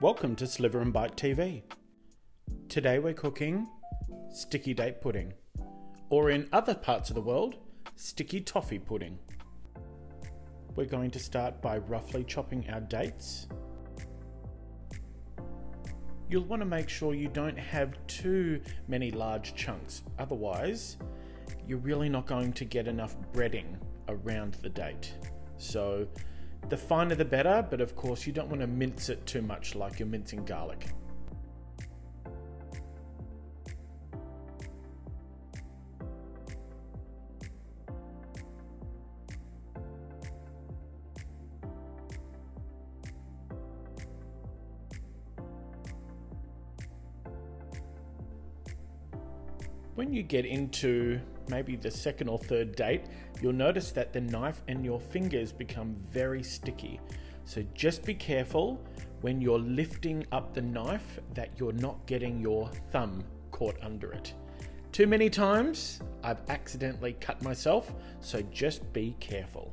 Welcome to Sliver and Bite TV. Today we're cooking sticky date pudding, or in other parts of the world, sticky toffee pudding. We're going to start by roughly chopping our dates. You'll want to make sure you don't have too many large chunks, otherwise you're really not going to get enough breading around the date. So the finer the better, but of course you don't want to mince it too much like you're mincing garlic. When you get into maybe the second or third date, you'll notice that the knife and your fingers become very sticky. So just be careful when you're lifting up the knife that you're not getting your thumb caught under it. Too many times I've accidentally cut myself, so just be careful.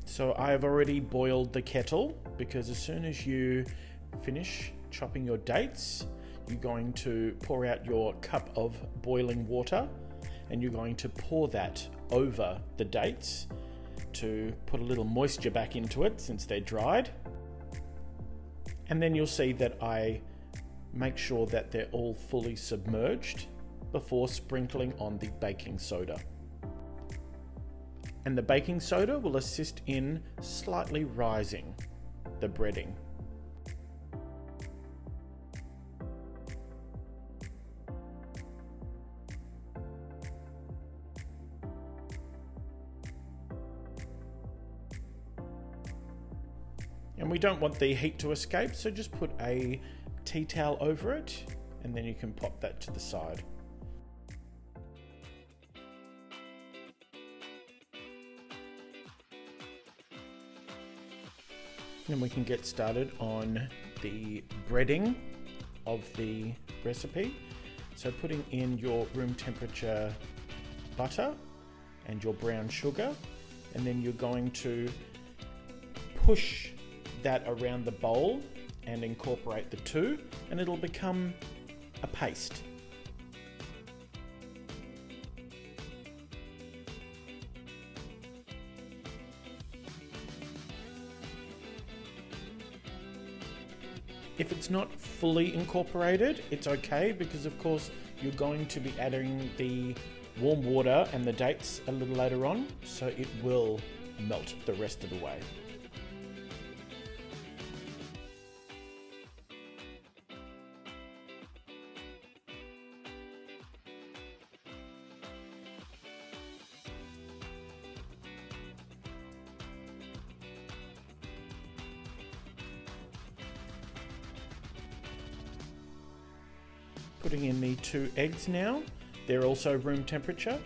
So I have already boiled the kettle, because as soon as you finish chopping your dates, you're going to pour out your cup of boiling water and you're going to pour that over the dates to put a little moisture back into it since they're dried. And then you'll see that I make sure that they're all fully submerged before sprinkling on the baking soda. And the baking soda will assist in slightly rising the breading. And we don't want the heat to escape, so just put a tea towel over it and then you can pop that to the side. And we can get started on the breading of the recipe. So putting in your room temperature butter and your brown sugar, and then you're going to push that around the bowl and incorporate the two, and it'll become a paste. If it's not fully incorporated, it's okay, because of course you're going to be adding the warm water and the dates a little later on, so it will melt the rest of the way. Putting in the 2 eggs now. They're also room temperature.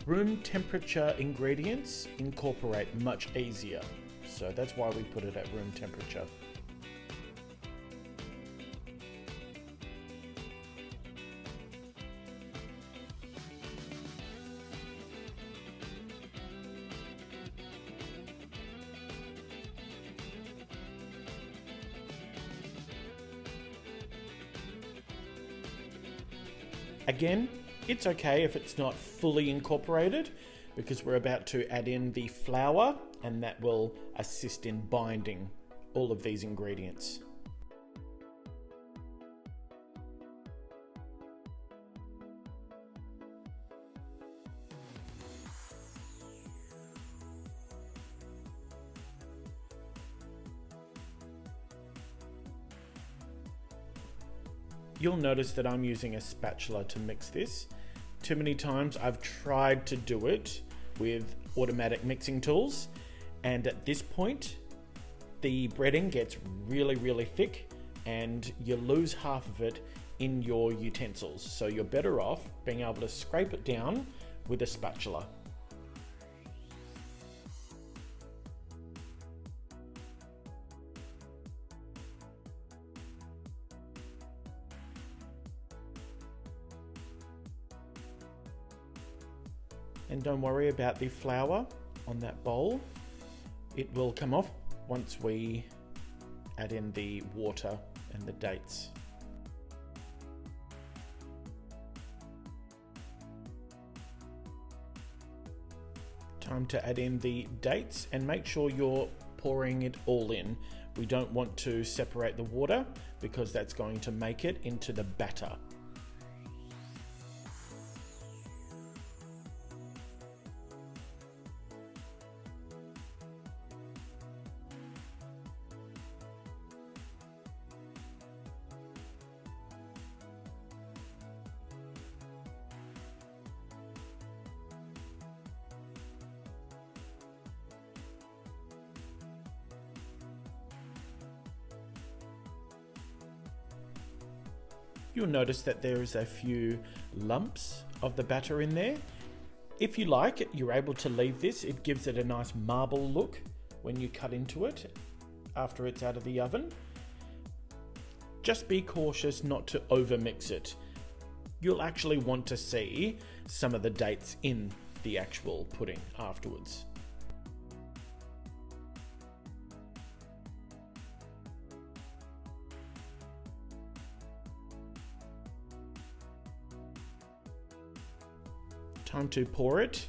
Room temperature ingredients incorporate much easier, so that's why we put it at room temperature. Again, it's okay if it's not fully incorporated, because we're about to add in the flour and that will assist in binding all of these ingredients. You'll notice that I'm using a spatula to mix this. Too many times I've tried to do it with automatic mixing tools, and at this point the breading gets really thick and you lose half of it in your utensils, so you're better off being able to scrape it down with a spatula. And don't worry about the flour on that bowl. It will come off once we add in the water and the dates. Time to add in the dates and make sure you're pouring it all in. We don't want to separate the water because that's going to make it into the batter. You'll notice that there is a few lumps of the batter in there. If you like, you're able to leave this. It gives it a nice marble look when you cut into it after it's out of the oven. Just be cautious not to overmix it. You'll actually want to see some of the dates in the actual pudding afterwards. Time to pour it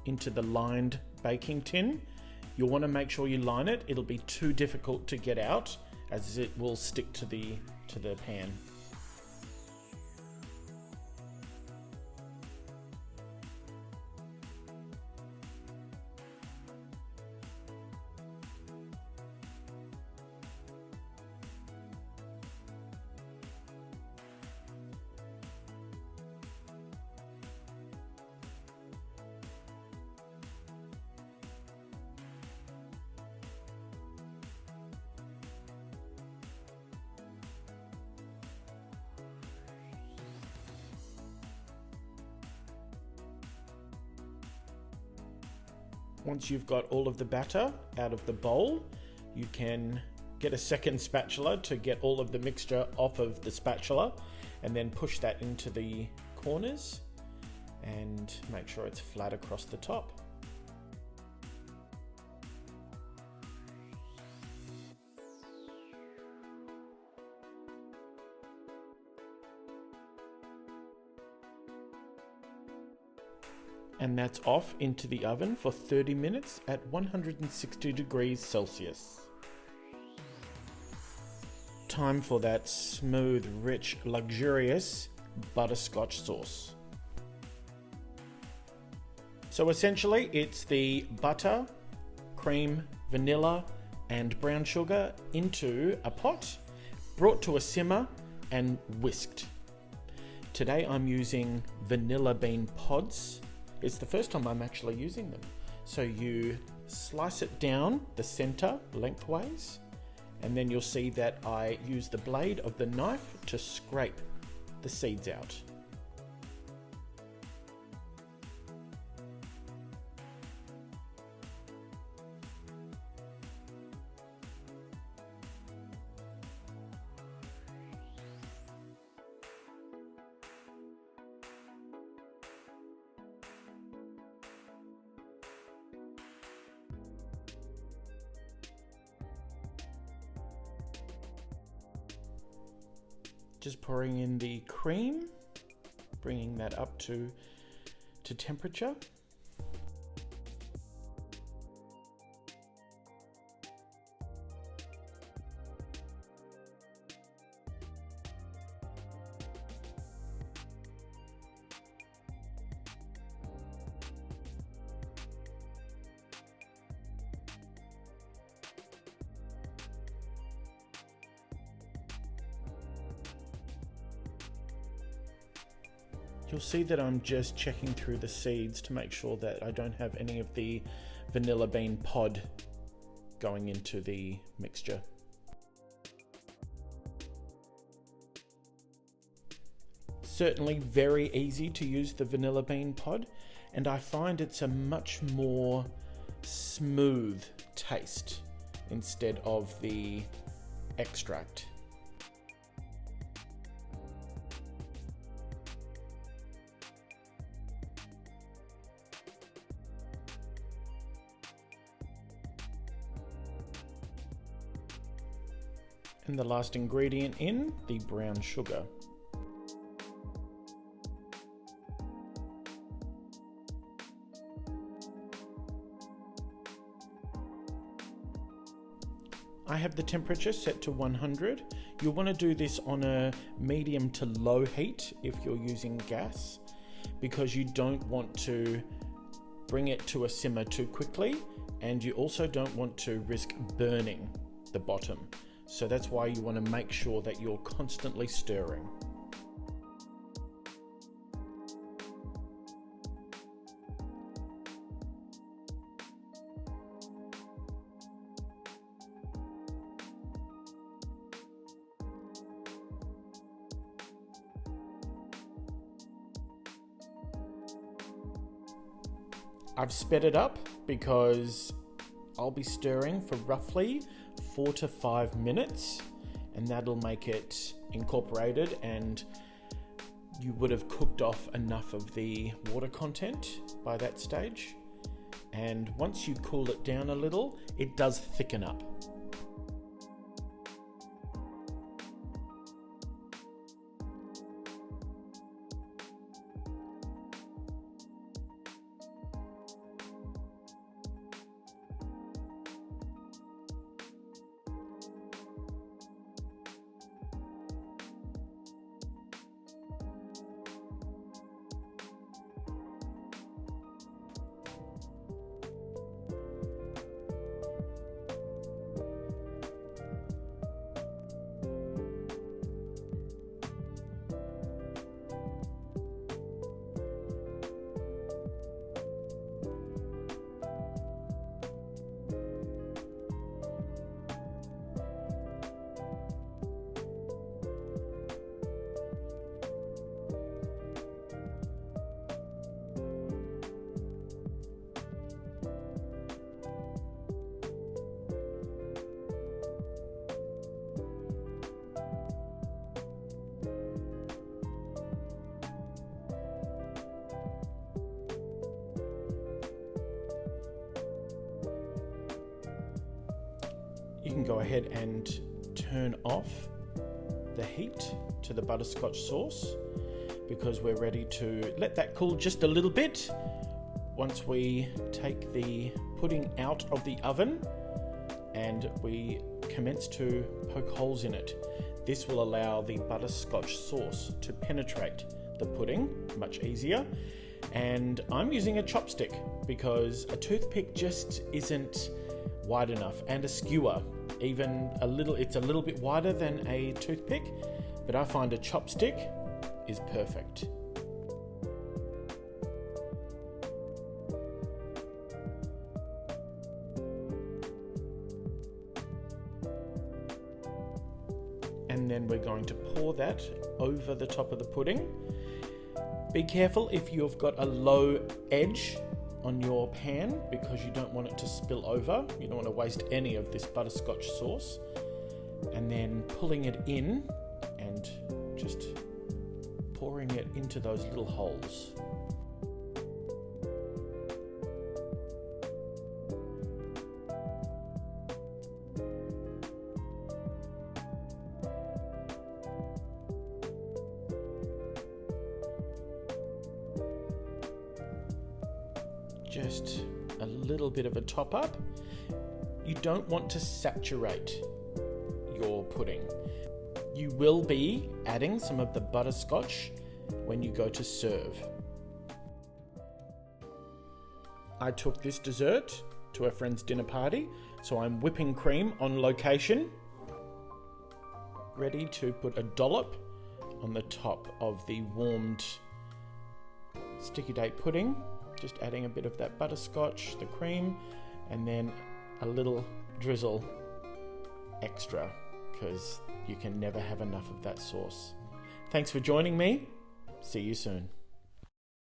into the lined baking tin. You'll want to make sure you line it. It'll be too difficult to get out as it will stick to the pan. Once you've got all of the batter out of the bowl, you can get a second spatula to get all of the mixture off of the spatula and then push that into the corners and make sure it's flat across the top. And that's off into the oven for 30 minutes at 160 degrees Celsius. Time for that smooth, rich, luxurious butterscotch sauce. So essentially it's the butter, cream, vanilla and brown sugar into a pot, brought to a simmer and whisked. Today I'm using vanilla bean pods. It's the first time I'm actually using them. So you slice it down the center lengthways, and then you'll see that I use the blade of the knife to scrape the seeds out. Just pouring in the cream, bringing that up to temperature. You'll see that I'm just checking through the seeds to make sure that I don't have any of the vanilla bean pod going into the mixture. Certainly very easy to use the vanilla bean pod, and I find it's a much more smooth taste instead of the extract. And the last ingredient in, the brown sugar. I have the temperature set to 100. You'll want to do this on a medium to low heat if you're using gas, because you don't want to bring it to a simmer too quickly, and you also don't want to risk burning the bottom. So that's why you want to make sure that you're constantly stirring. I've sped it up because I'll be stirring for roughly 4 to 5 minutes, and that'll make it incorporated, and you would have cooked off enough of the water content by that stage. And once you cool it down a little, it does thicken up. You can go ahead and turn off the heat to the butterscotch sauce, because we're ready to let that cool just a little bit. Once we take the pudding out of the oven and we commence to poke holes in it, this will allow the butterscotch sauce to penetrate the pudding much easier. And I'm using a chopstick because a toothpick just isn't wide enough, and a skewer even a little, it's a little bit wider than a toothpick, but I find a chopstick is perfect. And then we're going to pour that over the top of the pudding. Be careful if you've got a low edge on your pan, because you don't want it to spill over. You don't want to waste any of this butterscotch sauce. And then pulling it in and just pouring it into those little holes. Just a little bit of a top up. You don't want to saturate your pudding. You will be adding some of the butterscotch when you go to serve. I took this dessert to a friend's dinner party, so I'm whipping cream on location, ready to put a dollop on the top of the warmed sticky date pudding. Just adding a bit of that butterscotch, the cream, and then a little drizzle extra, because you can never have enough of that sauce. Thanks for joining me. See you soon.